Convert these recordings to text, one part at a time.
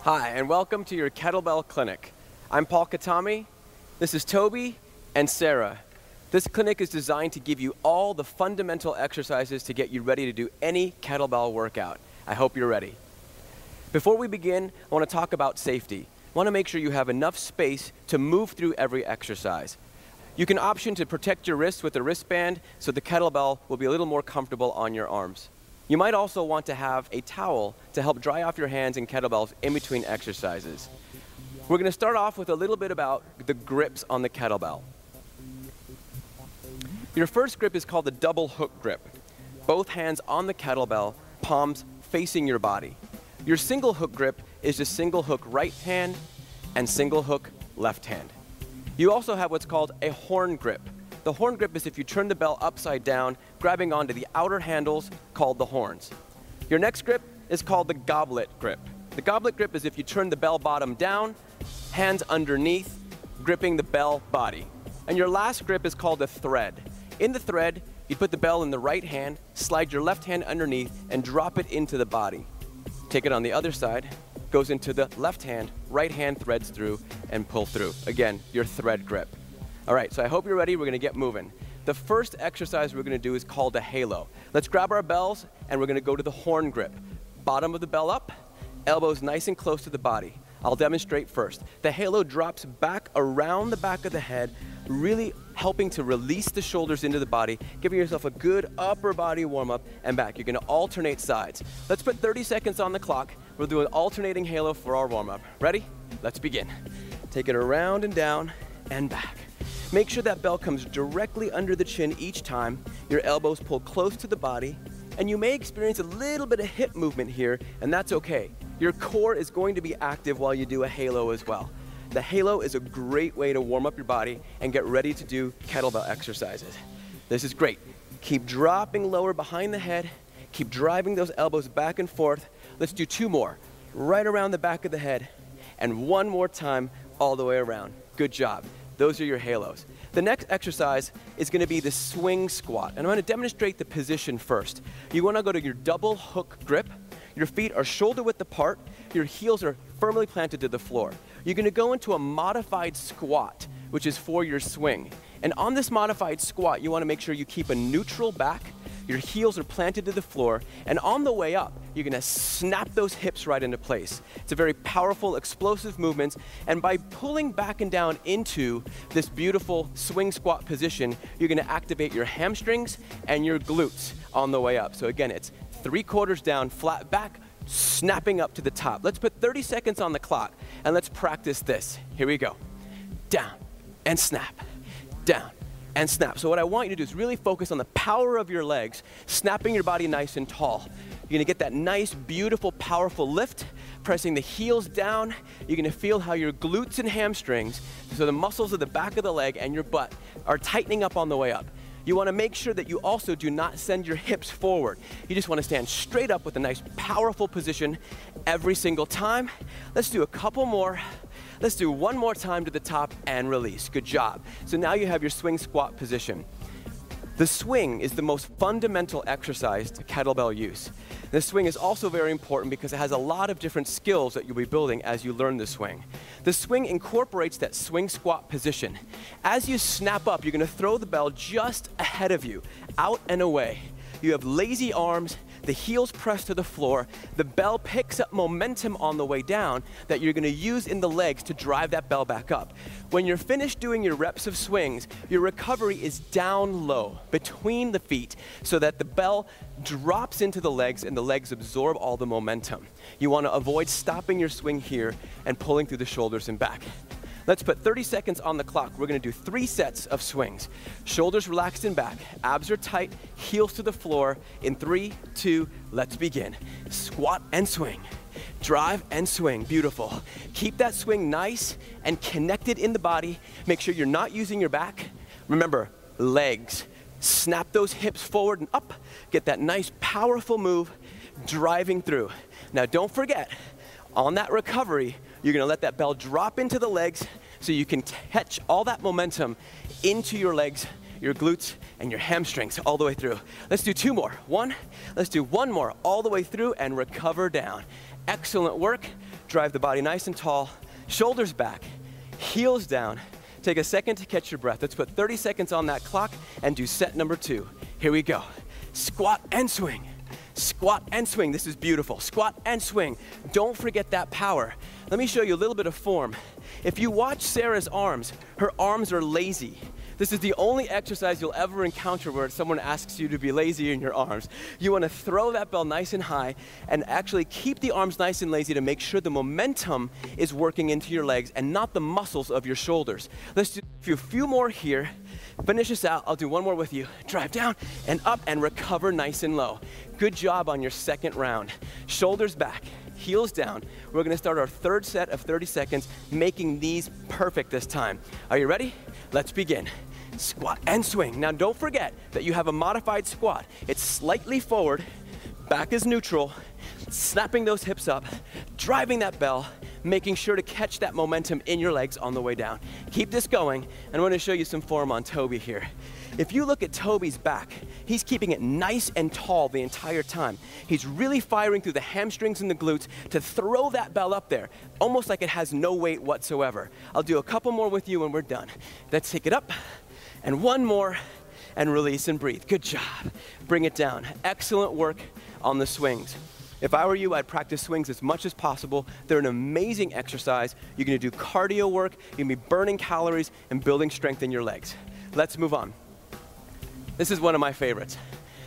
Hi, and welcome to your Kettlebell Clinic. I'm Paul Katami, this is Toby and Sarah. This clinic is designed to give you all the fundamental exercises to get you ready to do any kettlebell workout. I hope you're ready. Before we begin, I want to talk about safety. I want to make sure you have enough space to move through every exercise. You can option to protect your wrists with a wristband so the kettlebell will be a little more comfortable on your arms. You might also want to have a towel to help dry off your hands and kettlebells in between exercises. We're going to start off with a little bit about the grips on the kettlebell. Your first grip is called the double hook grip. Both hands on the kettlebell, palms facing your body. Your single hook grip is the single hook right hand and single hook left hand. You also have what's called a horn grip. The horn grip is if you turn the bell upside down, grabbing onto the outer handles called the horns. Your next grip is called the goblet grip. The goblet grip is if you turn the bell bottom down, hands underneath, gripping the bell body. And your last grip is called a thread. In the thread, you put the bell in the right hand, slide your left hand underneath, and drop it into the body. Take it on the other side, goes into the left hand, right hand threads through, and pull through. Again, your thread grip. All right, so I hope you're ready. We're going to get moving. The first exercise we're going to do is called a halo. Let's grab our bells, and we're going to go to the horn grip. Bottom of the bell up, elbows nice and close to the body. I'll demonstrate first. The halo drops back around the back of the head, really helping to release the shoulders into the body, giving yourself a good upper body warm-up and back. You're going to alternate sides. Let's put 30 seconds on the clock. We'll do an alternating halo for our warm-up. Ready? Let's begin. Take it around and down and back. Make sure that bell comes directly under the chin each time. Your elbows pull close to the body, and you may experience a little bit of hip movement here, and that's okay. Your core is going to be active while you do a halo as well. The halo is a great way to warm up your body and get ready to do kettlebell exercises. This is great. Keep dropping lower behind the head. Keep driving those elbows back and forth. Let's do two more. Right around the back of the head, and one more time all the way around. Good job. Those are your halos. The next exercise is going to be the swing squat, and I'm going to demonstrate the position first. You want to go to your double hook grip. Your feet are shoulder width apart. Your heels are firmly planted to the floor. You're going to go into a modified squat, which is for your swing. And on this modified squat, you want to make sure you keep a neutral back. Your heels are planted to the floor, and on the way up, you're going to snap those hips right into place. It's a very powerful, explosive movement, and by pulling back and down into this beautiful swing squat position, you're going to activate your hamstrings and your glutes on the way up. So again, it's 3/4 down, flat back, snapping up to the top. Let's put 30 seconds on the clock, and let's practice this. Here we go. Down and snap, down and snap. So what I want you to do is really focus on the power of your legs, snapping your body nice and tall. You're gonna get that nice, beautiful, powerful lift, pressing the heels down. You're gonna feel how your glutes and hamstrings, so the muscles of the back of the leg and your butt, are tightening up on the way up. You wanna make sure that you also do not send your hips forward. You just wanna stand straight up with a nice, powerful position every single time. Let's do a couple more. Let's do one more time to the top and release. Good job. So now you have your swing squat position. The swing is the most fundamental exercise to kettlebell use. The swing is also very important because it has a lot of different skills that you'll be building as you learn the swing. The swing incorporates that swing squat position. As you snap up, you're going to throw the bell just ahead of you, out and away. You have lazy arms, the heels press to the floor, the bell picks up momentum on the way down that you're going to use in the legs to drive that bell back up. When you're finished doing your reps of swings, your recovery is down low between the feet so that the bell drops into the legs and the legs absorb all the momentum. You want to avoid stopping your swing here and pulling through the shoulders and back. Let's put 30 seconds on the clock. We're going to do 3 sets of swings. Shoulders relaxed and back. Abs are tight. Heels to the floor. In 3, 2, let's begin. Squat and swing. Drive and swing. Beautiful. Keep that swing nice and connected in the body. Make sure you're not using your back. Remember, legs. Snap those hips forward and up. Get that nice, powerful move driving through. Now, don't forget, on that recovery, you're going to let that bell drop into the legs so you can catch all that momentum into your legs, your glutes, and your hamstrings all the way through. Let's do 2 more. Let's do one more all the way through and recover down. Excellent work. Drive the body nice and tall, shoulders back, heels down. Take a second to catch your breath. Let's put 30 seconds on that clock and do set number 2. Here we go. Squat and swing. Squat and swing. This is beautiful. Squat and swing. Don't forget that power. Let me show you a little bit of form. If you watch Sarah's arms, her arms are lazy. This is the only exercise you'll ever encounter where someone asks you to be lazy in your arms. You want to throw that bell nice and high and actually keep the arms nice and lazy to make sure the momentum is working into your legs and not the muscles of your shoulders. Let's do a few more here. Finish this out. I'll do one more with you. Drive down and up and recover nice and low. Good job on your second round. Shoulders back, heels down. We're going to start our third set of 30 seconds, making these perfect this time. Are you ready? Let's begin. Squat and swing. Now don't forget that you have a modified squat. It's slightly forward, back is neutral, snapping those hips up, driving that bell, making sure to catch that momentum in your legs on the way down. Keep this going, and I'm going to show you some form on Toby here. If you look at Toby's back, he's keeping it nice and tall the entire time. He's really firing through the hamstrings and the glutes to throw that bell up there, almost like it has no weight whatsoever. I'll do a couple more with you when we're done. Let's take it up, and one more, and release and breathe. Good job. Bring it down. Excellent work on the swings. If I were you, I'd practice swings as much as possible. They're an amazing exercise. You're gonna do cardio work, you're gonna be burning calories and building strength in your legs. Let's move on. This is one of my favorites.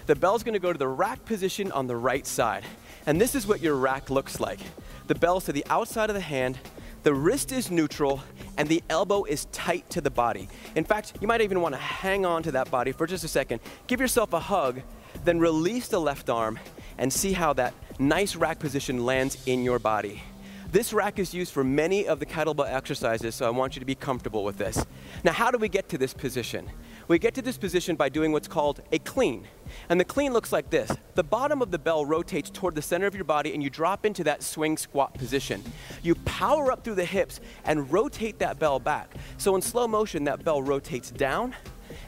The bell's gonna go to the rack position on the right side. And this is what your rack looks like. The bell's to the outside of the hand, the wrist is neutral, and the elbow is tight to the body. In fact, you might even wanna hang on to that body for just a second. Give yourself a hug, then release the left arm and see how that nice rack position lands in your body. This rack is used for many of the kettlebell exercises, so I want you to be comfortable with this. Now, how do we get to this position? We get to this position by doing what's called a clean. And the clean looks like this. The bottom of the bell rotates toward the center of your body and you drop into that swing squat position. You power up through the hips and rotate that bell back. So in slow motion, that bell rotates down,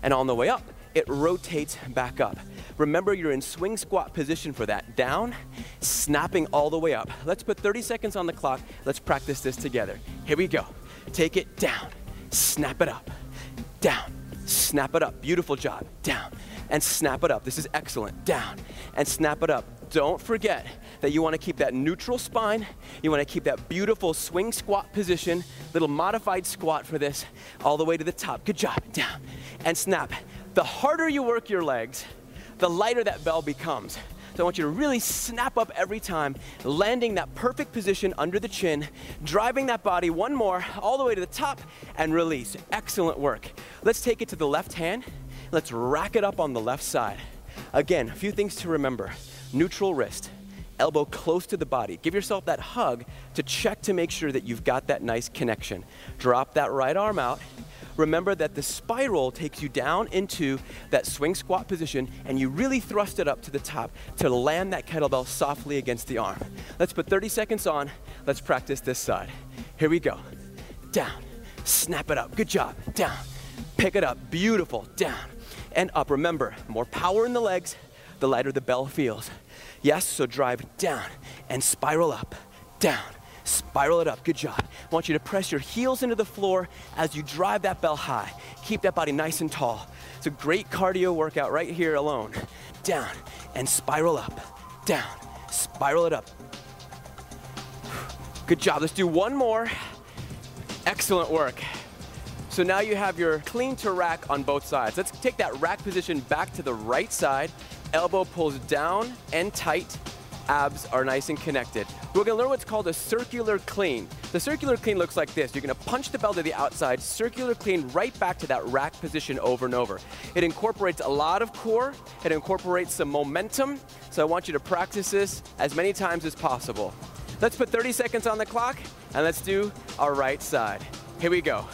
and on the way up, it rotates back up. Remember, you're in swing squat position for that. Down, snapping all the way up. Let's put 30 seconds on the clock. Let's practice this together. Here we go. Take it down, snap it up, down, snap it up. Beautiful job. Down and snap it up. This is excellent. Down and snap it up. Don't forget that you want to keep that neutral spine. You want to keep that beautiful swing squat position, little modified squat for this, all the way to the top. Good job. Down and snap. The harder you work your legs, the lighter that bell becomes. So I want you to really snap up every time, landing that perfect position under the chin, driving that body one more, all the way to the top, and release. Excellent work. Let's take it to the left hand. Let's rack it up on the left side. Again, a few things to remember. Neutral wrist, elbow close to the body. Give yourself that hug to check to make sure that you've got that nice connection. Drop that right arm out. Remember that the spiral takes you down into that swing squat position and you really thrust it up to the top to land that kettlebell softly against the arm. Let's put 30 seconds on. Let's practice this side. Here we go. Down, snap it up. Good job. Down, pick it up. Beautiful. Down and up. Remember, more power in the legs, the lighter the bell feels. Yes, so drive down and spiral up. Down. Spiral it up. Good job. I want you to press your heels into the floor as you drive that bell high. Keep that body nice and tall. It's a great cardio workout right here alone. Down and spiral up. Down. Spiral it up. Good job. Let's do one more. Excellent work. So now you have your clean to rack on both sides. Let's take that rack position back to the right side. Elbow pulls down and tight. Abs are nice and connected. We're gonna learn what's called a circular clean. The circular clean looks like this. You're gonna punch the bell to the outside, circular clean right back to that rack position over and over. It incorporates a lot of core, it incorporates some momentum, so I want you to practice this as many times as possible. Let's put 30 seconds on the clock, and let's do our right side. Here we go.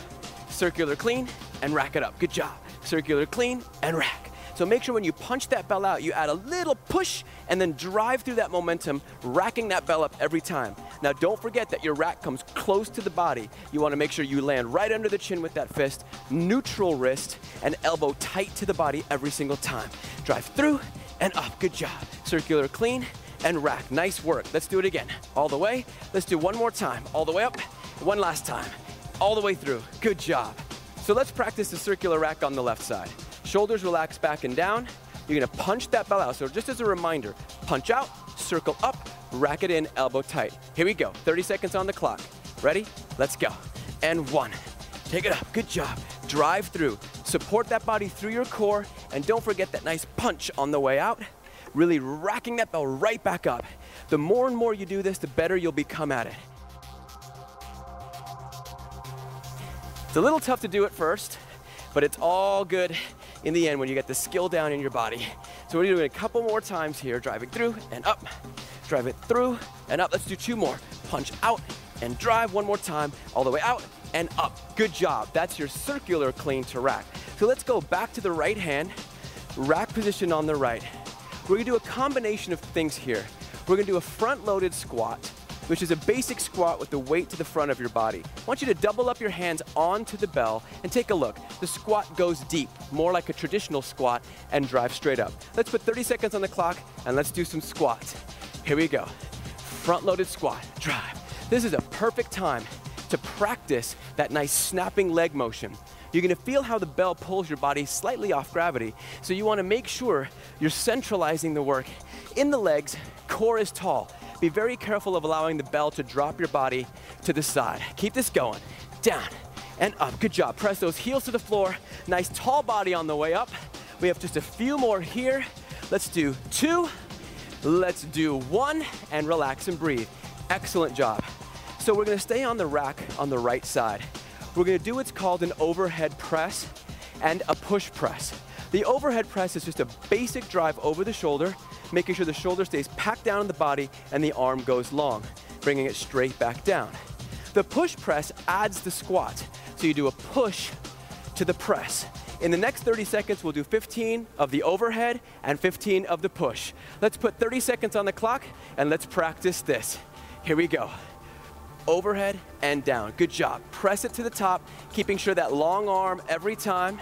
Circular clean, and rack it up. Good job. Circular clean, and rack. So make sure when you punch that bell out, you add a little push and then drive through that momentum, racking that bell up every time. Now don't forget that your rack comes close to the body. You want to make sure you land right under the chin with that fist, neutral wrist, and elbow tight to the body every single time. Drive through and up. Good job. Circular clean and rack. Nice work. Let's do it again. All the way. Let's do one more time. All the way up. One last time. All the way through. Good job. So let's practice the circular rack on the left side. Shoulders relax back and down. You're gonna punch that bell out. So just as a reminder, punch out, circle up, rack it in, elbow tight. Here we go. 30 seconds on the clock. Ready? Let's go. And 1. Take it up. Good job. Drive through. Support that body through your core, and don't forget that nice punch on the way out. Really racking that bell right back up. The more and more you do this, the better you'll become at it. It's a little tough to do at first, but it's all good in the end when you get the skill down in your body. So we're doing a couple more times here, driving through and up. Drive it through and up. Let's do 2 more. Punch out and drive one more time, all the way out and up. Good job. That's your circular clean to rack. So let's go back to the right hand, rack position on the right. We're gonna do a combination of things here. We're gonna do a front-loaded squat, which is a basic squat with the weight to the front of your body. I want you to double up your hands onto the bell and take a look. The squat goes deep, more like a traditional squat, and drive straight up. Let's put 30 seconds on the clock and let's do some squats. Here we go. Front-loaded squat, drive. This is a perfect time to practice that nice snapping leg motion. You're gonna feel how the bell pulls your body slightly off gravity, so you wanna make sure you're centralizing the work in the legs. Core is tall. Be very careful of allowing the bell to drop your body to the side. Keep this going. Down and up. Good job. Press those heels to the floor. Nice tall body on the way up. We have just a few more here. Let's do 2. Let's do 1 and relax and breathe. Excellent job. So we're gonna stay on the rack on the right side. We're gonna do what's called an overhead press and a push press. The overhead press is just a basic drive over the shoulder, making sure the shoulder stays packed down in the body and the arm goes long, bringing it straight back down. The push press adds the squat. So you do a push to the press. In the next 30 seconds, we'll do 15 of the overhead and 15 of the push. Let's put 30 seconds on the clock and let's practice this. Here we go. Overhead and down. Good job. Press it to the top, keeping sure that long arm every time,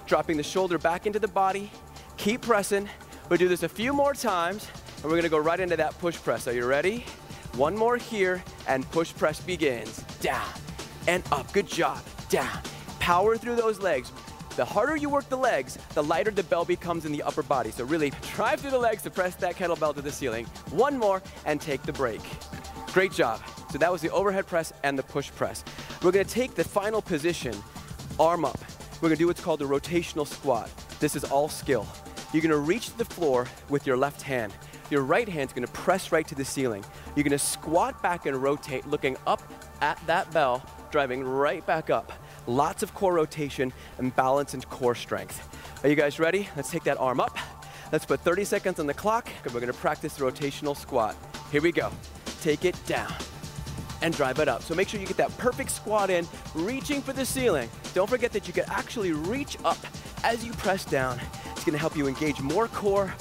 dropping the shoulder back into the body. Keep pressing. We'll do this a few more times, and we're gonna go right into that push press. Are you ready? 1 more here, and push press begins. Down and up. Good job. Down. Power through those legs. The harder you work the legs, the lighter the bell becomes in the upper body. So really drive through the legs to press that kettlebell to the ceiling. 1 more, and take the break. Great job. So that was the overhead press and the push press. We're gonna take the final position, arm up. We're gonna do what's called a rotational squat. This is all skill. You're gonna reach to the floor with your left hand. Your right hand's gonna press right to the ceiling. You're gonna squat back and rotate, looking up at that bell, driving right back up. Lots of core rotation and balance and core strength. Are you guys ready? Let's take that arm up. Let's put 30 seconds on the clock, and we're gonna practice the rotational squat. Here we go. Take it down and drive it up. So make sure you get that perfect squat in, reaching for the ceiling. Don't forget that you can actually reach up as you press down. It's gonna help you engage more core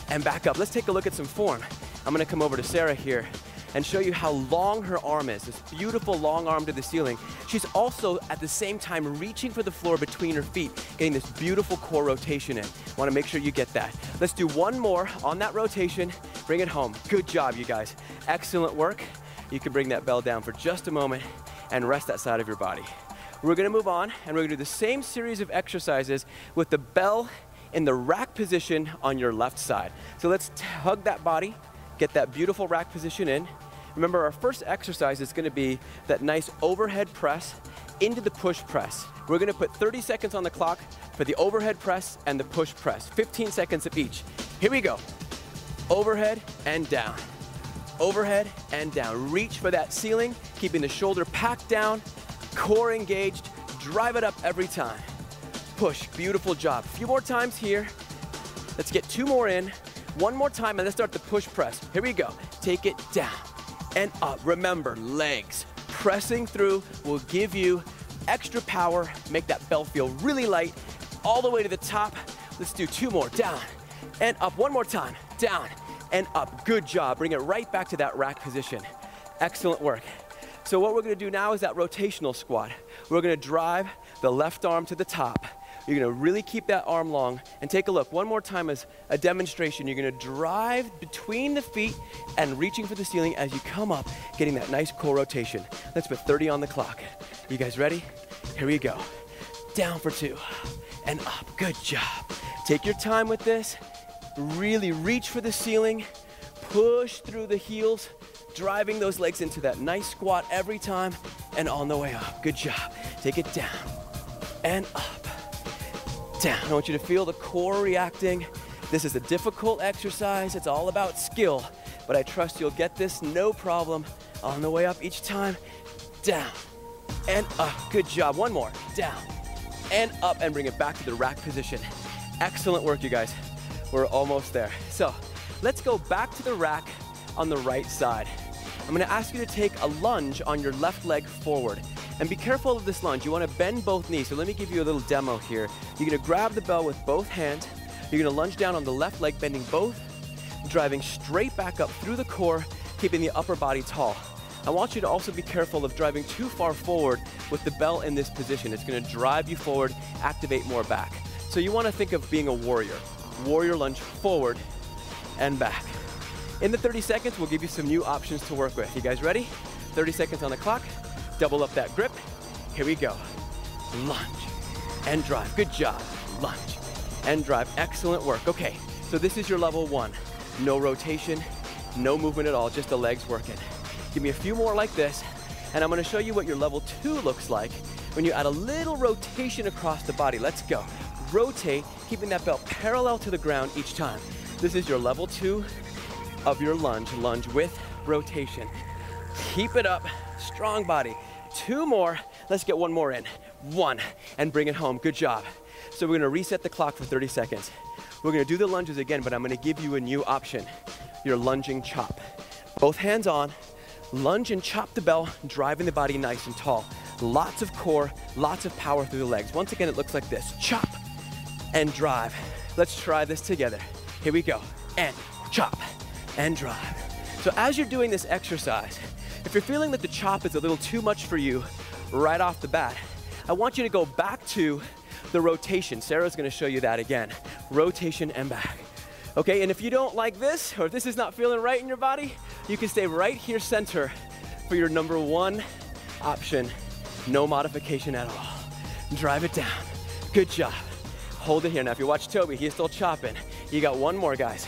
and back up. Let's take a look at some form. I'm gonna come over to Sarah here and show you how long her arm is, this beautiful long arm to the ceiling. She's also at the same time reaching for the floor between her feet, getting this beautiful core rotation in. Wanna make sure you get that. Let's do 1 more on that rotation, bring it home. Good job, you guys. Excellent work. You can bring that bell down for just a moment and rest that side of your body. We're gonna move on, and we're gonna do the same series of exercises with the bell in the rack position on your left side. So let's hug that body, get that beautiful rack position in. Remember, our first exercise is gonna be that nice overhead press into the push press. We're gonna put 30 seconds on the clock for the overhead press and the push press, 15 seconds of each. Here we go. Overhead and down. Overhead and down. Reach for that ceiling, keeping the shoulder packed down, core engaged, drive it up every time. Push, beautiful job. A few more times here. Let's get 2 more in. 1 more time, and let's start the push press. Here we go. Take it down and up. Remember, legs. Pressing through will give you extra power, make that bell feel really light, all the way to the top. Let's do 2 more. Down and up. 1 more time. Down and up. Good job. Bring it right back to that rack position. Excellent work. So what we're gonna do now is that rotational squat. We're gonna drive the left arm to the top, You're gonna really keep that arm long, and take a look. One more time as a demonstration. You're gonna drive between the feet and reaching for the ceiling as you come up, getting that nice core rotation. Let's put 30 on the clock. You guys ready? Here we go. Down for 2, and up. Good job. Take your time with this. Really reach for the ceiling. Push through the heels, driving those legs into that nice squat every time, and on the way up. Good job. Take it down and up, down. I want you to feel the core reacting. This is a difficult exercise. It's all about skill, but I trust you'll get this no problem. On the way up each time, down and up. Good job. One more. Down and up, and bring it back to the rack position. Excellent work, you guys. We're almost there. So let's go back to the rack on the right side. I'm gonna ask you to take a lunge on your left leg forward. And be careful of this lunge. You wanna bend both knees. So let me give you a little demo here. You're gonna grab the bell with both hands. You're gonna lunge down on the left leg, bending both, driving straight back up through the core, keeping the upper body tall. I want you to also be careful of driving too far forward with the bell in this position. It's gonna drive you forward, activate more back. So you wanna think of being a warrior. Warrior lunge forward and back. In the 30 seconds, we'll give you some new options to work with. You guys ready? 30 seconds on the clock. Double up that grip. Here we go. Lunge and drive. Good job. Lunge and drive. Excellent work. Okay, so this is your level 1. No rotation, no movement at all, just the legs working. Give me a few more like this, and I'm gonna show you what your level 2 looks like when you add a little rotation across the body. Let's go. Rotate, keeping that belt parallel to the ground each time. This is your level 2 of your lunge. Lunge with rotation. Keep it up, strong body. 2 more, let's get 1 more in. 1, and bring it home, good job. So we're gonna reset the clock for 30 seconds. We're gonna do the lunges again, but I'm gonna give you a new option. Your lunging chop. Both hands on, lunge and chop the bell, driving the body nice and tall. Lots of core, lots of power through the legs. Once again, it looks like this. Chop and drive. Let's try this together. Here we go. And chop and drive. So as you're doing this exercise, if you're feeling that the chop is a little too much for you right off the bat, I want you to go back to the rotation. Sarah's gonna show you that again. Rotation and back. Okay, and if you don't like this, or if this is not feeling right in your body, you can stay right here center for your number 1 option. No modification at all. Drive it down. Good job. Hold it here. Now, if you watch Toby, he's still chopping. You got 1 more, guys.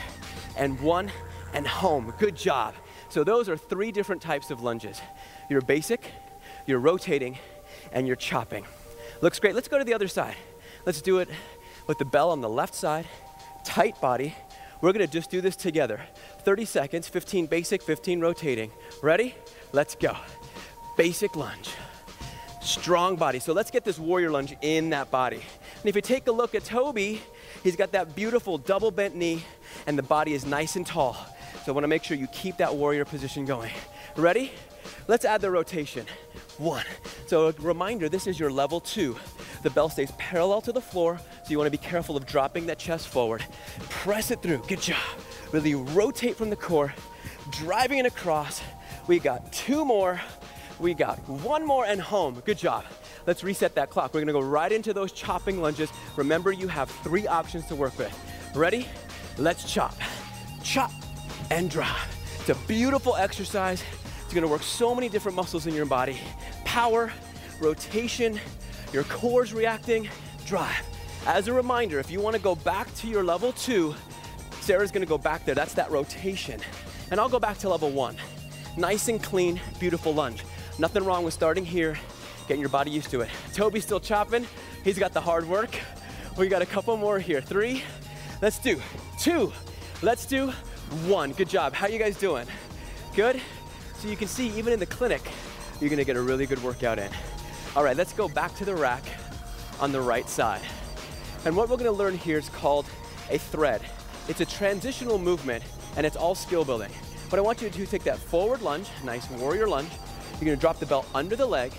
And 1, and home. Good job. So those are 3 different types of lunges. Your basic, your rotating, and your chopping. Looks great. Let's go to the other side. Let's do it with the bell on the left side. Tight body. We're gonna just do this together. 30 seconds, 15 basic, 15 rotating. Ready? Let's go. Basic lunge. Strong body. So let's get this warrior lunge in that body. And if you take a look at Toby, he's got that beautiful double bent knee, and the body is nice and tall. So I wanna make sure you keep that warrior position going. Ready? Let's add the rotation. 1. So a reminder, this is your level 2. The bell stays parallel to the floor, so you wanna be careful of dropping that chest forward. Press it through, good job. Really rotate from the core, driving it across. We got 2 more. We got 1 more, and home. Good job. Let's reset that clock. We're gonna go right into those chopping lunges. Remember, you have 3 options to work with. Ready? Let's chop. Chop and drive. It's a beautiful exercise. It's gonna work so many different muscles in your body. Power, rotation, your core's reacting, drive. As a reminder, if you wanna go back to your level 2, Sarah's gonna go back there. That's that rotation. And I'll go back to level 1. Nice and clean, beautiful lunge. Nothing wrong with starting here, getting your body used to it. Toby's still chopping. He's got the hard work. We got a couple more here. 3, let's do 2, let's do 1. Good job. How you guys doing? Good? So you can see, even in the clinic, you're gonna get a really good workout in. All right, let's go back to the rack on the right side. And what we're gonna learn here is called a thread. It's a transitional movement, and it's all skill building. What I want you to do is take that forward lunge, nice warrior lunge. You're gonna drop the bell under the leg.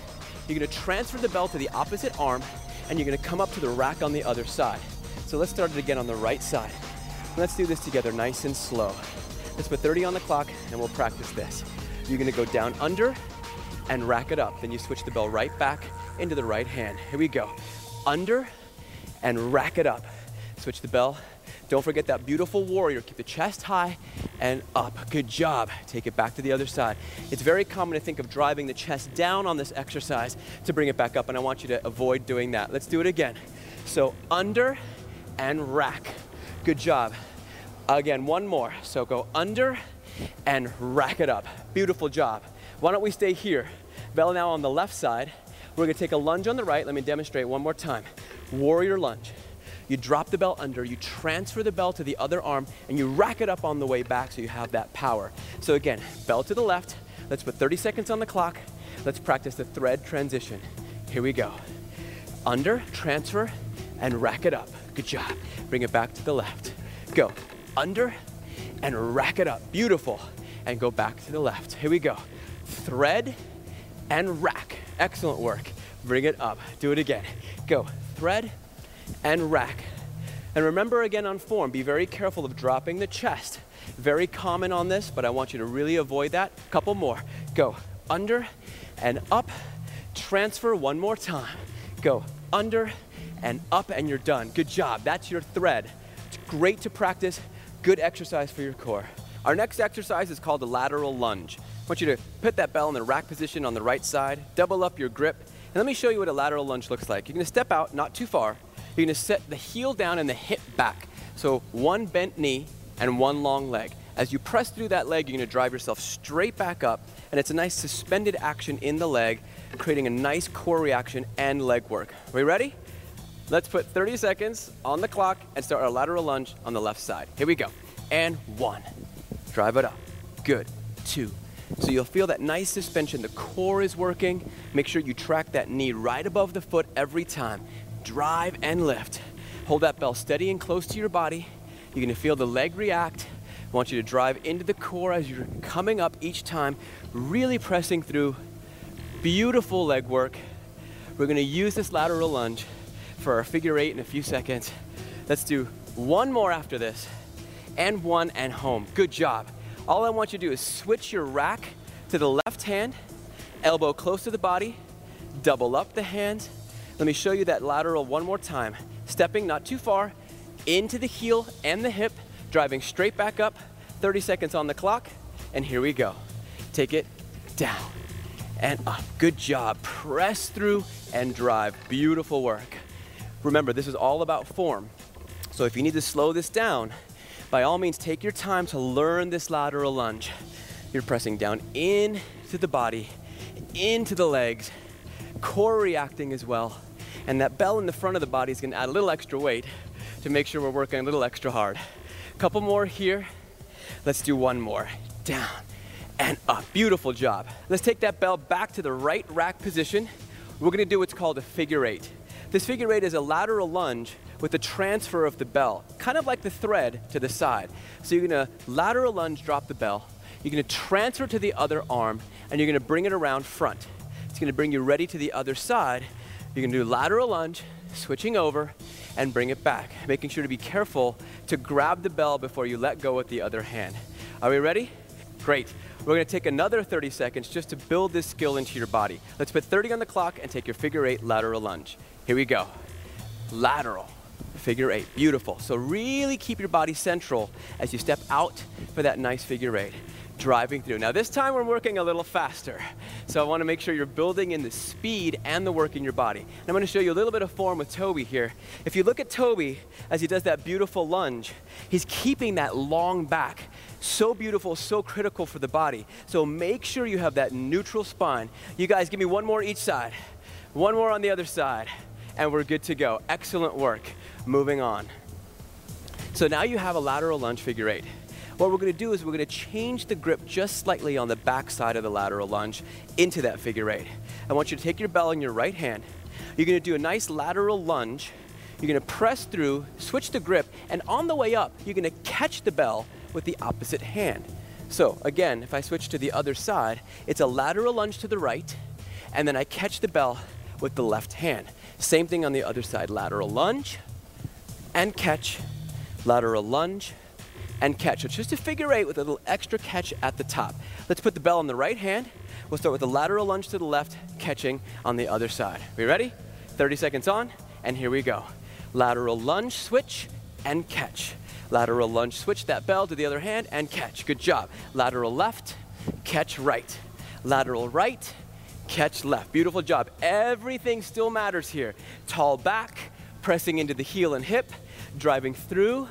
You're gonna transfer the bell to the opposite arm, and you're gonna come up to the rack on the other side. So let's start it again on the right side. Let's do this together nice and slow. Let's put 30 on the clock, and we'll practice this. You're gonna go down under and rack it up. Then you switch the bell right back into the right hand. Here we go. Under and rack it up. Switch the bell. Don't forget that beautiful warrior. Keep the chest high and up. Good job. Take it back to the other side. It's very common to think of driving the chest down on this exercise to bring it back up, and I want you to avoid doing that. Let's do it again. So under and rack. Good job. Again, one more. So go under and rack it up. Beautiful job. Why don't we stay here? Bell now on the left side. We're gonna take a lunge on the right. Let me demonstrate one more time. Warrior lunge. You drop the bell under, you transfer the bell to the other arm, and you rack it up on the way back so you have that power. So again, bell to the left. Let's put 30 seconds on the clock. Let's practice the thread transition. Here we go. Under, transfer, and rack it up. Good job. Bring it back to the left. Go. Under and rack it up. Beautiful. And go back to the left. Here we go. Thread and rack. Excellent work. Bring it up. Do it again. Go. Thread and rack. And remember again on form, be very careful of dropping the chest. Very common on this, but I want you to really avoid that. Couple more. Go. Under and up. Transfer one more time. Go. Under and up, and you're done. Good job. That's your thread. It's great to practice. Good exercise for your core. Our next exercise is called the lateral lunge. I want you to put that bell in the rack position on the right side, double up your grip, and let me show you what a lateral lunge looks like. You're gonna step out, not too far. You're gonna set the heel down and the hip back. So one bent knee and one long leg. As you press through that leg, you're gonna drive yourself straight back up, and it's a nice suspended action in the leg, creating a nice core reaction and leg work. Are we ready? Let's put 30 seconds on the clock and start our lateral lunge on the left side. Here we go. And 1. Drive it up. Good. 2. So you'll feel that nice suspension. The core is working. Make sure you track that knee right above the foot every time. Drive and lift. Hold that bell steady and close to your body. You're gonna feel the leg react. I want you to drive into the core as you're coming up each time, really pressing through. Beautiful leg work. We're gonna use this lateral lunge for our figure 8 in a few seconds. Let's do one more after this. And 1 and home. Good job. All I want you to do is switch your rack to the left hand, elbow close to the body, double up the hands. Let me show you that lateral one more time. Stepping not too far, into the heel and the hip, driving straight back up, 30 seconds on the clock, and here we go. Take it down and up. Good job. Press through and drive. Beautiful work. Remember, this is all about form. So if you need to slow this down, by all means, take your time to learn this lateral lunge. You're pressing down into the body, into the legs, core reacting as well. And that bell in the front of the body is gonna add a little extra weight to make sure we're working a little extra hard. Couple more here. Let's do one more. Down and up. Beautiful job. Let's take that bell back to the right rack position. We're gonna do what's called a figure 8. This figure 8 is a lateral lunge with the transfer of the bell, kind of like the thread to the side. So you're gonna lateral lunge, drop the bell. You're gonna transfer to the other arm, and you're gonna bring it around front. It's gonna bring you ready to the other side. You're gonna do lateral lunge, switching over, and bring it back, making sure to be careful to grab the bell before you let go with the other hand. Are we ready? Great. We're gonna take another 30 seconds just to build this skill into your body. Let's put 30 on the clock and take your figure 8 lateral lunge. Here we go. Lateral, figure 8, beautiful. So really keep your body central as you step out for that nice figure 8, driving through. Now this time we're working a little faster. So I wanna make sure you're building in the speed and the work in your body. And I'm gonna show you a little bit of form with Toby here. If you look at Toby as he does that beautiful lunge, he's keeping that long back. So beautiful, so critical for the body. So make sure you have that neutral spine. You guys give me one more each side. One more on the other side. And we're good to go. Excellent work. Moving on. So now you have a lateral lunge figure 8. What we're gonna do is we're gonna change the grip just slightly on the back side of the lateral lunge into that figure 8. I want you to take your bell in your right hand. You're gonna do a nice lateral lunge. You're gonna press through, switch the grip, and on the way up, you're gonna catch the bell with the opposite hand. So again, if I switch to the other side, it's a lateral lunge to the right, and then I catch the bell with the left hand. Same thing on the other side, lateral lunge and catch, lateral lunge and catch. So it's just a figure 8 with a little extra catch at the top. Let's put the bell on the right hand. We'll start with the lateral lunge to the left, catching on the other side. Are we ready? 30 seconds on, and here we go. Lateral lunge, switch, and catch. Lateral lunge, switch that bell to the other hand and catch. Good job. Lateral left, catch right. Lateral right, catch left. Beautiful job. Everything still matters here. Tall back, pressing into the heel and hip, driving through,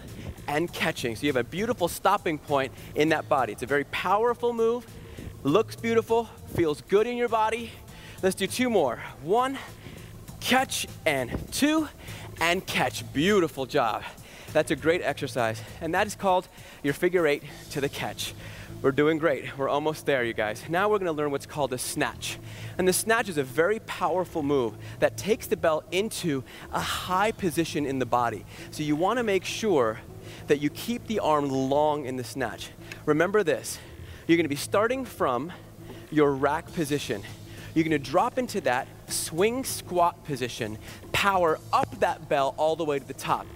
and catching. So you have a beautiful stopping point in that body. It's a very powerful move, looks beautiful, feels good in your body. Let's do 2 more. 1, catch, and 2, and catch. Beautiful job. That's a great exercise, and that is called your figure 8 to the catch. We're doing great. We're almost there, you guys. Now we're gonna learn what's called a snatch. And the snatch is a very powerful move that takes the bell into a high position in the body. So you wanna make sure that you keep the arm long in the snatch. Remember this, you're gonna be starting from your rack position. You're gonna drop into that swing squat position, power up that bell all the way to the top.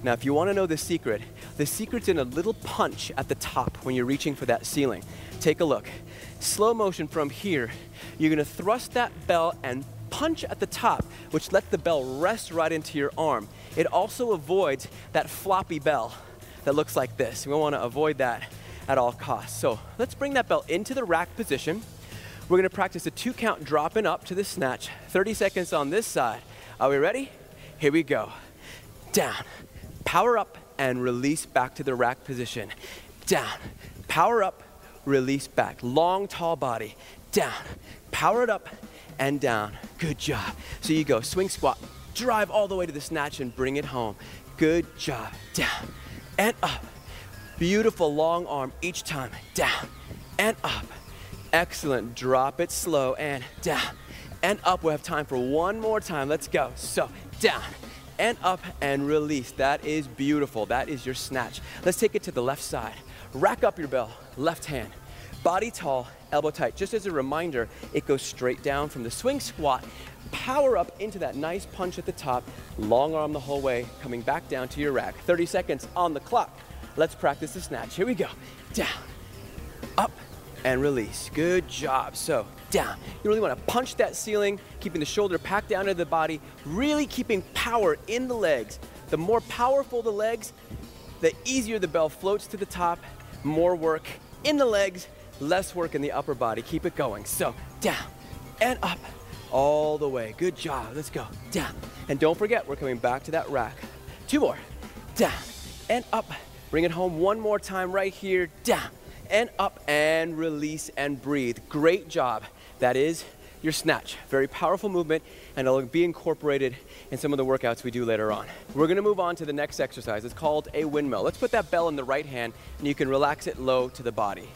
Now, if you want to know the secret's in a little punch at the top when you're reaching for that ceiling. Take a look. Slow motion from here. You're going to thrust that bell and punch at the top, which lets the bell rest right into your arm. It also avoids that floppy bell that looks like this. We want to avoid that at all costs. So let's bring that bell into the rack position. We're going to practice a 2 count dropping up to the snatch. 30 seconds on this side. Are we ready? Here we go. Down. Power up and release back to the rack position. Down, power up, release back. Long, tall body. Down, power it up and down. Good job. So you go swing squat, drive all the way to the snatch and bring it home. Good job. Down and up. Beautiful long arm each time. Down and up. Excellent. Drop it slow and down and up. We'll have time for 1 more time. Let's go. So down and up and release. That is beautiful. That is your snatch. Let's take it to the left side. Rack up your bell, left hand. Body tall, elbow tight. Just as a reminder, it goes straight down from the swing squat. Power up into that nice punch at the top. Long arm the whole way, coming back down to your rack. 30 seconds on the clock. Let's practice the snatch. Here we go. Down, up, and release. Good job. So down. You really want to punch that ceiling, keeping the shoulder packed down into the body, really keeping power in the legs. The more powerful the legs, the easier the bell floats to the top. More work in the legs, less work in the upper body. Keep it going. So down and up all the way. Good job. Let's go. Down. And don't forget, we're coming back to that rack. 2 more. Down and up. Bring it home 1 more time right here. Down and up and release and breathe. Great job. That is your snatch. Very powerful movement, and it'll be incorporated in some of the workouts we do later on. We're gonna move on to the next exercise. It's called a windmill. Let's put that bell in the right hand, and you can relax it low to the body.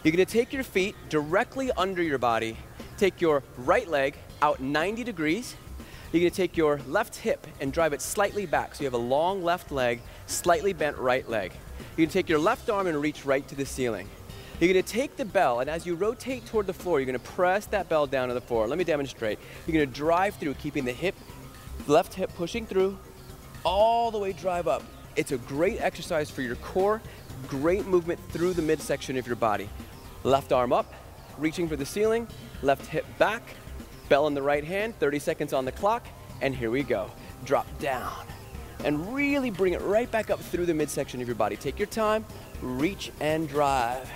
You're gonna take your feet directly under your body, take your right leg out 90 degrees. You're gonna take your left hip and drive it slightly back, so you have a long left leg, slightly bent right leg. You're gonna take your left arm and reach right to the ceiling. You're gonna take the bell, and as you rotate toward the floor, you're gonna press that bell down to the floor. Let me demonstrate. You're gonna drive through, keeping the hip, left hip pushing through, all the way drive up. It's a great exercise for your core, great movement through the midsection of your body. Left arm up, reaching for the ceiling, left hip back, bell in the right hand, 30 seconds on the clock, and here we go. Drop down, and really bring it right back up through the midsection of your body. Take your time, reach and drive.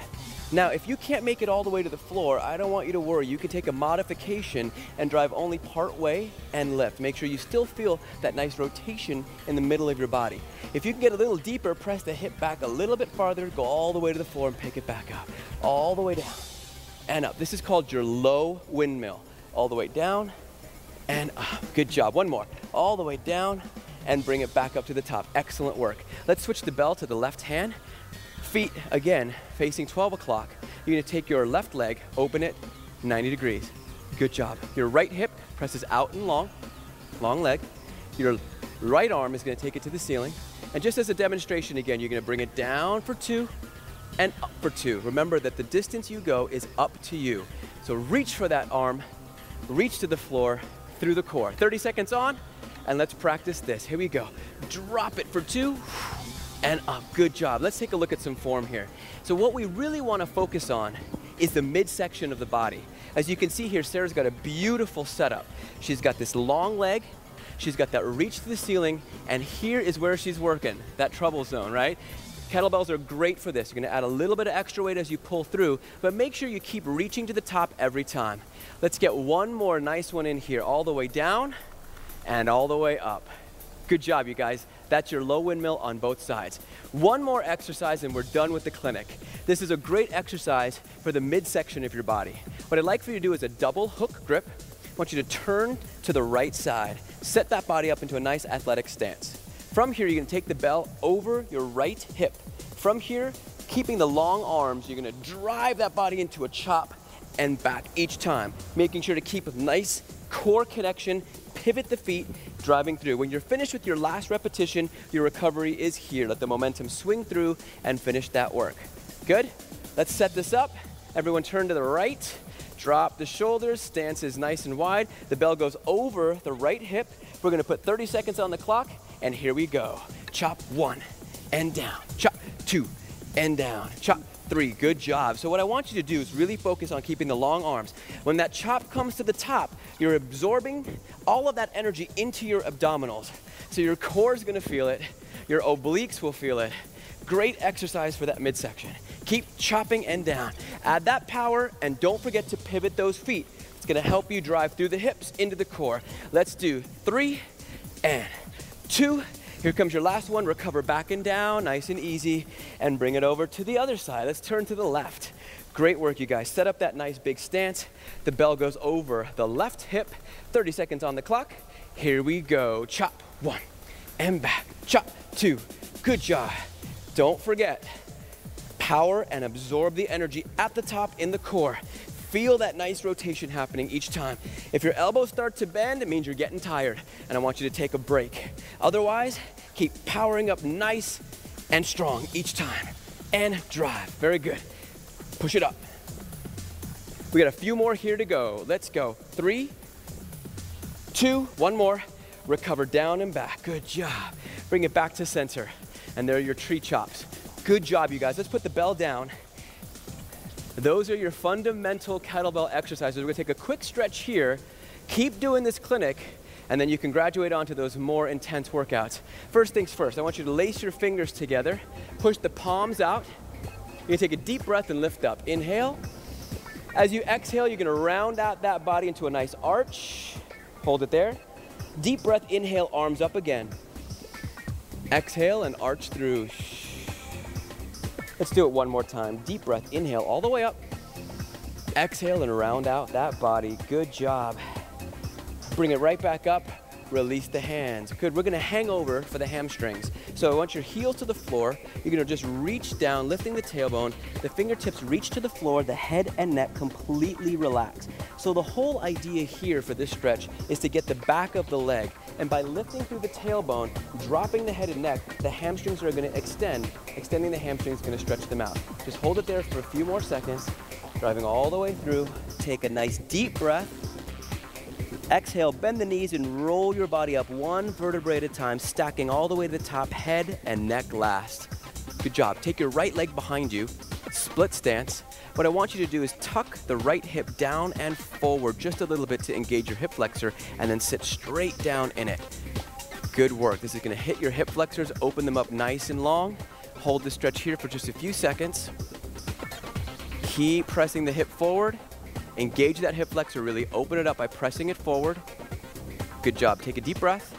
Now, if you can't make it all the way to the floor, I don't want you to worry. You can take a modification and drive only part way and lift. Make sure you still feel that nice rotation in the middle of your body. If you can get a little deeper, press the hip back a little bit farther, go all the way to the floor and pick it back up. All the way down and up. This is called your low windmill. All the way down and up. Good job. 1 more. All the way down and bring it back up to the top. Excellent work. Let's switch the bell to the left hand. Feet, again, facing 12 o'clock. You're gonna take your left leg, open it 90 degrees. Good job. Your right hip presses out and long leg. Your right arm is gonna take it to the ceiling. And just as a demonstration again, you're gonna bring it down for 2 and up for 2. Remember that the distance you go is up to you. So reach for that arm, reach to the floor, through the core. 30 seconds on, and let's practice this. Here we go. Drop it for 2. And up. Good job. Let's take a look at some form here. So what we really want to focus on is the midsection of the body. As you can see here, Sarah's got a beautiful setup. She's got this long leg. She's got that reach to the ceiling, and here is where she's working, that trouble zone, right? Kettlebells are great for this. You're gonna add a little bit of extra weight as you pull through, but make sure you keep reaching to the top every time. Let's get one more nice one in here, all the way down and all the way up. Good job, you guys. That's your low windmill on both sides. One more exercise and we're done with the clinic. This is a great exercise for the midsection of your body. What I'd like for you to do is a double hook grip. I want you to turn to the right side. Set that body up into a nice athletic stance. From here, you're gonna take the bell over your right hip. From here, keeping the long arms, you're gonna drive that body into a chop and back each time, making sure to keep a nice core connection, pivot the feet, driving through. When you're finished with your last repetition, your recovery is here. Let the momentum swing through and finish that work. Good? Let's set this up. Everyone turn to the right. Drop the shoulders, stance is nice and wide. The bell goes over the right hip. We're gonna put 30 seconds on the clock, and here we go. Chop 1 and down. Chop 2 and down. Chop 3, good job. So what I want you to do is really focus on keeping the long arms. When that chop comes to the top, you're absorbing all of that energy into your abdominals. So your core is gonna feel it, your obliques will feel it. Great exercise for that midsection. Keep chopping and down. Add that power and don't forget to pivot those feet. It's gonna help you drive through the hips into the core. Let's do 3 and 2. Here comes your last one. Recover back and down, nice and easy, and bring it over to the other side. Let's turn to the left. Great work, you guys. Set up that nice big stance. The bell goes over the left hip. 30 seconds on the clock. Here we go. Chop 1 and back. Chop 2. Good job. Don't forget, power and absorb the energy at the top in the core. Feel that nice rotation happening each time. If your elbows start to bend, it means you're getting tired, and I want you to take a break. Otherwise, keep powering up nice and strong each time. And drive. Very good. Push it up. We got a few more here to go. Let's go. 3, 2, one more. Recover down and back. Good job. Bring it back to center. And there are your tree chops. Good job, you guys. Let's put the bell down. Those are your fundamental kettlebell exercises. We're gonna take a quick stretch here. Keep doing this clinic, and then you can graduate onto those more intense workouts. First things first, I want you to lace your fingers together. Push the palms out. You're gonna take a deep breath and lift up. Inhale. As you exhale, you're gonna round out that body into a nice arch. Hold it there. Deep breath, inhale, arms up again. Exhale and arch through. Let's do it one more time. Deep breath, inhale all the way up. Exhale and round out that body. Good job. Bring it right back up. Release the hands. Good, we're gonna hang over for the hamstrings. So I want your heels to the floor. You're gonna just reach down, lifting the tailbone. The fingertips reach to the floor, the head and neck completely relax. So the whole idea here for this stretch is to get the back of the leg. And by lifting through the tailbone, dropping the head and neck, the hamstrings are gonna extend. Extending the hamstrings is gonna stretch them out. Just hold it there for a few more seconds, driving all the way through. Take a nice deep breath. Exhale, bend the knees and roll your body up one vertebrae at a time, stacking all the way to the top, head and neck last. Good job. Take your right leg behind you, split stance. What I want you to do is tuck the right hip down and forward just a little bit to engage your hip flexor, and then sit straight down in it. Good work. This is gonna hit your hip flexors, open them up nice and long. Hold the stretch here for just a few seconds. Keep pressing the hip forward. Engage that hip flexor, really open it up by pressing it forward. Good job. Take a deep breath.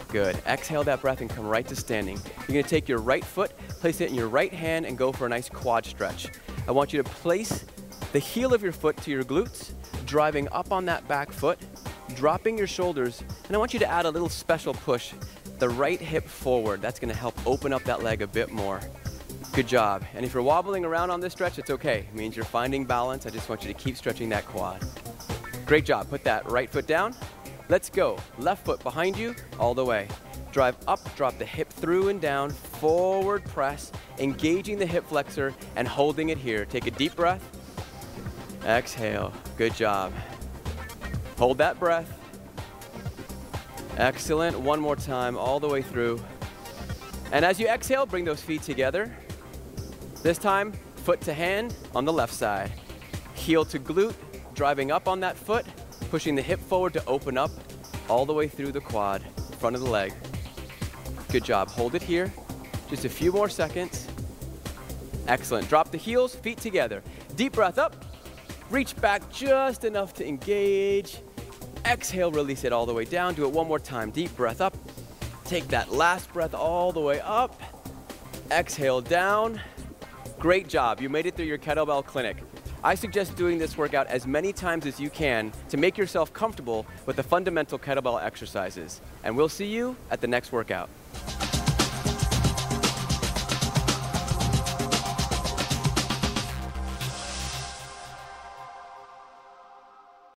Good. Exhale that breath and come right to standing. You're gonna take your right foot, place it in your right hand, and go for a nice quad stretch. I want you to place the heel of your foot to your glutes, driving up on that back foot, dropping your shoulders, and I want you to add a little special push, the right hip forward. That's gonna help open up that leg a bit more. Good job. And if you're wobbling around on this stretch, it's okay. It means you're finding balance. I just want you to keep stretching that quad. Great job. Put that right foot down. Let's go. Left foot behind you, all the way. Drive up, drop the hip through and down, forward press, engaging the hip flexor and holding it here. Take a deep breath. Exhale. Good job. Hold that breath. Excellent. One more time, all the way through. And as you exhale, bring those feet together. This time, foot to hand on the left side. Heel to glute, driving up on that foot, pushing the hip forward to open up all the way through the quad, front of the leg. Good job. Hold it here. Just a few more seconds. Excellent. Drop the heels, feet together. Deep breath up. Reach back just enough to engage. Exhale, release it all the way down. Do it one more time. Deep breath up. Take that last breath all the way up. Exhale down. Great job. You made it through your Kettlebell Clinic. I suggest doing this workout as many times as you can to make yourself comfortable with the fundamental kettlebell exercises. And we'll see you at the next workout.